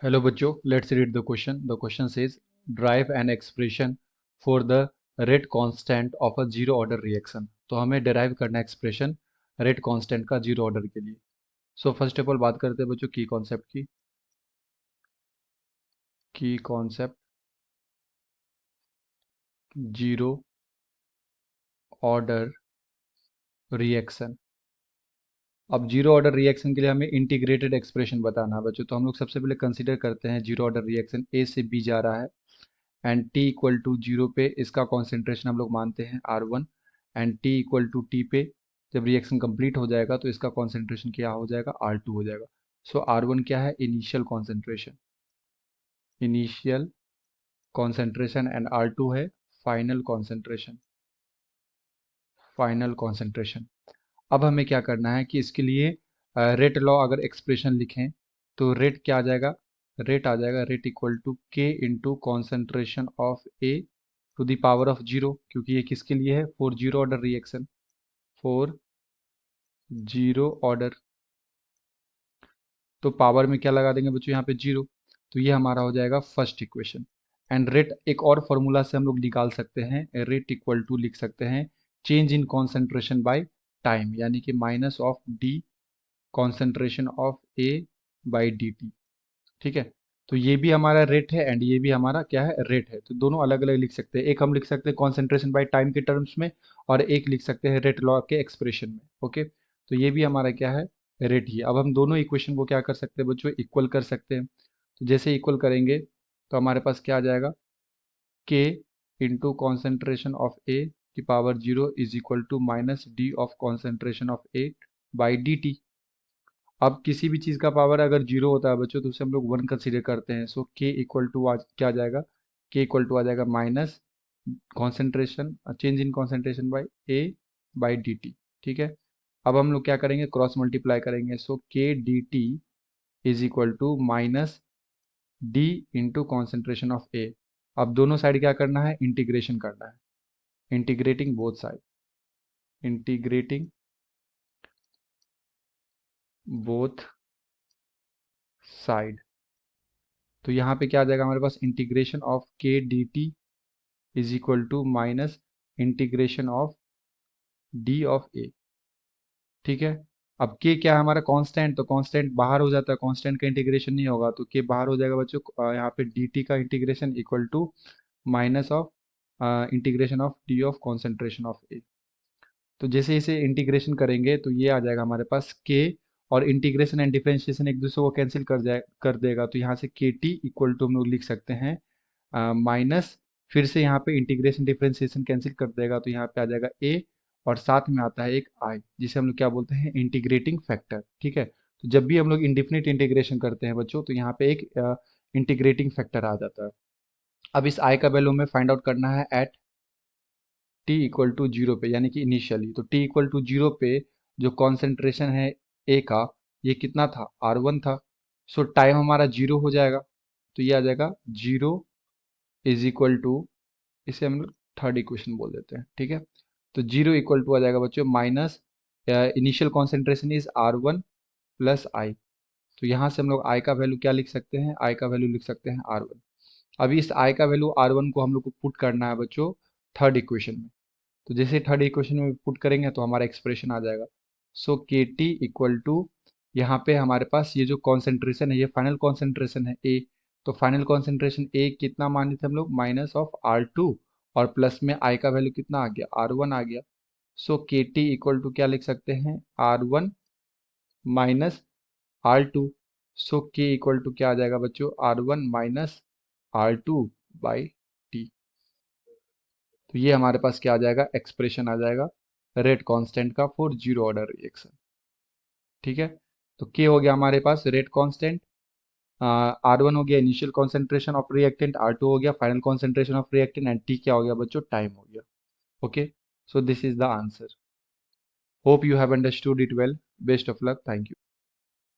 Hello बच्चों, let's read the question. The question says derive an expression for the rate constant of a zero order reaction. तो हमें derive करना expression rate constant का zero order के लिए. So first of all बात करते हैं बच्चों की concept की. की concept zero order reaction. अब जीरो ऑर्डर रिएक्शन के लिए हमें इंटीग्रेटेड एक्सप्रेशन बताना है बच्चों. तो हम लोग सबसे पहले कंसीडर करते हैं जीरो ऑर्डर रिएक्शन ए से बी जा रहा है and T equal to zero पे इसका कॉन्सेंट्रेशन हम लोग मानते हैं R1 and T equal to T पे जब रिएक्शन कंप्लीट हो जाएगा तो इसका कॉन्सेंट्रेशन क्या हो जाएगा R2 हो जाएगा. सो R1 क्या है इनिशियल कॉन्सेंट्रेशन एंड R2 है फाइनल कॉन्सेंट्रेशन. अब हमें क्या करना है कि इसके लिए रेट लॉ अगर एक्सप्रेशन लिखें तो रेट क्या आ जाएगा. Rate equal to K into concentration of A to the power of zero, क्योंकि ये किसके लिए है for zero order reaction. For zero order तो पावर में क्या लगा देंगे बच्चों यहाँ पे जीरो. तो ये हमारा हो जाएगा फर्स्ट इक्वेशन. एंड रेट एक और फॉर्मूला से हम लोग निकाल सकते हैं. रेट इक्वल टू लिख सकते हैं change in concentration by time, यानी कि minus of D concentration of A by D T. ठीक है. तो ये भी हमारा रेट है एंड ये भी हमारा क्या है रेट है. तो दोनों अलग अलग लिख सकते हैं. एक हम लिख सकते हैं कॉन्सेंट्रेशन बाय टाइम के टर्म्स में और एक लिख सकते हैं रेट लॉ के एक्सप्रेशन में. ओके. तो ये भी हमारा क्या है रेट ही है. अब हम दोनों इक्वेशन को क्या कर सकते हैं बच्चों इक्वल कर सकते हैं. तो जैसे इक्वल करेंगे तो हमारे पास क्या आ जाएगा के इंटू कॉन्सेंट्रेशन ऑफ ए की power zero is equal to minus D of concentration of A by D T. अब किसी भी चीज़ का पावर अगर जीरो होता है बच्चों तो उसे हम लोग वन कंसीडर करते हैं. सो के इक्वल टू क्या आ जाएगा के इक्वल टू आ जाएगा minus concentration change in concentration bye A by D T. ठीक है. अब हम लोग क्या करेंगे क्रॉस मल्टीप्लाई करेंगे. So K D T is equal to minus D into concentration of A. अब दोनों साइड क्या करना है इंटीग्रेशन करना है. Integrating both side integrating both side. तो यहाँ पे क्या आ जाएगा हमारे पास integration of K D T is equal to minus integration of D of A. ठीक है. अब के क्या है हमारा कांस्टेंट, तो कांस्टेंट बाहर हो जाता है, कांस्टेंट का इंटीग्रेशन नहीं होगा तो के बाहर हो जाएगा बच्चों. यहाँ पे डी टी का integration equal to minus of integration of D of concentration of A. तो जैसे इसे इंटीग्रेशन करेंगे तो ये आ जाएगा हमारे पास के और इंटीग्रेशन एंड डिफरेंशिएशन एक दूसरे को कैंसिल कर देगा. तो यहाँ से के टी इक्वल टू हम लोग लिख सकते हैं माइनस फिर से यहाँ पे इंटीग्रेशन डिफरेंशिएशन कैंसिल कर देगा तो यहाँ पे आ जाएगा ए और साथ में आता है एक आई जिसे हम लोग क्या बोलते हैं इंटीग्रेटिंग फैक्टर. ठीक है. तो जब भी हम लोग इंडिफिनिट इंटीग्रेशन करते हैं बच्चों तो यहाँ पे एक इंटीग्रेटिंग फैक्टर आ जाता है. अब इस आई का वैल्यू हमें फाइंड आउट करना है at T equal to zero पे, यानी कि इनिशियली. तो टी इक्वल टू जीरो पे जो कॉन्सेंट्रेशन है ए का ये कितना था R1 था. सो टाइम हमारा जीरो हो जाएगा तो ये आ जाएगा जीरो इज इक्वल टू इसे हम लोग थर्ड इक्वेशन बोल देते हैं. ठीक है. तो जीरो इक्वल टू आ जाएगा बच्चों minus initial concentration is R1 plus I. तो यहाँ से हम लोग आई का वैल्यू क्या लिख सकते हैं आई का वैल्यू लिख सकते हैं R1. अभी इस आई का वैल्यू R1 को हम लोग को पुट करना है बच्चों थर्ड इक्वेशन में. तो जैसे थर्ड इक्वेशन में पुट करेंगे तो हमारा एक्सप्रेशन आ जाएगा. सो के टी इक्वल टू यहाँ पे हमारे पास ये जो कॉन्सेंट्रेशन है ये फाइनल कॉन्सेंट्रेशन है ए. तो फाइनल कॉन्सेंट्रेशन ए कितना माने थे हम लोग माइनस ऑफ R2 और प्लस में आई का वैल्यू कितना आ गया R1 आ गया. सो के टी इक्वल टू क्या लिख सकते हैं R1 माइनस R2. सो के इक्वल टू क्या आ जाएगा बच्चों R1 minus R2 by T. तो ये हमारे पास क्या आ जाएगा एक्सप्रेशन आ जाएगा रेट कांस्टेंट का फॉर जीरो ऑर्डर रिएक्शन. ठीक है. तो के हो गया हमारे पास रेट कांस्टेंट, R1 हो गया initial concentration of reactant, R2 हो गया final concentration of reactant and T क्या हो गया बच्चों टाइम हो गया. Okay. So this is the answer. Hope you have understood it well. Best of luck. Thank you.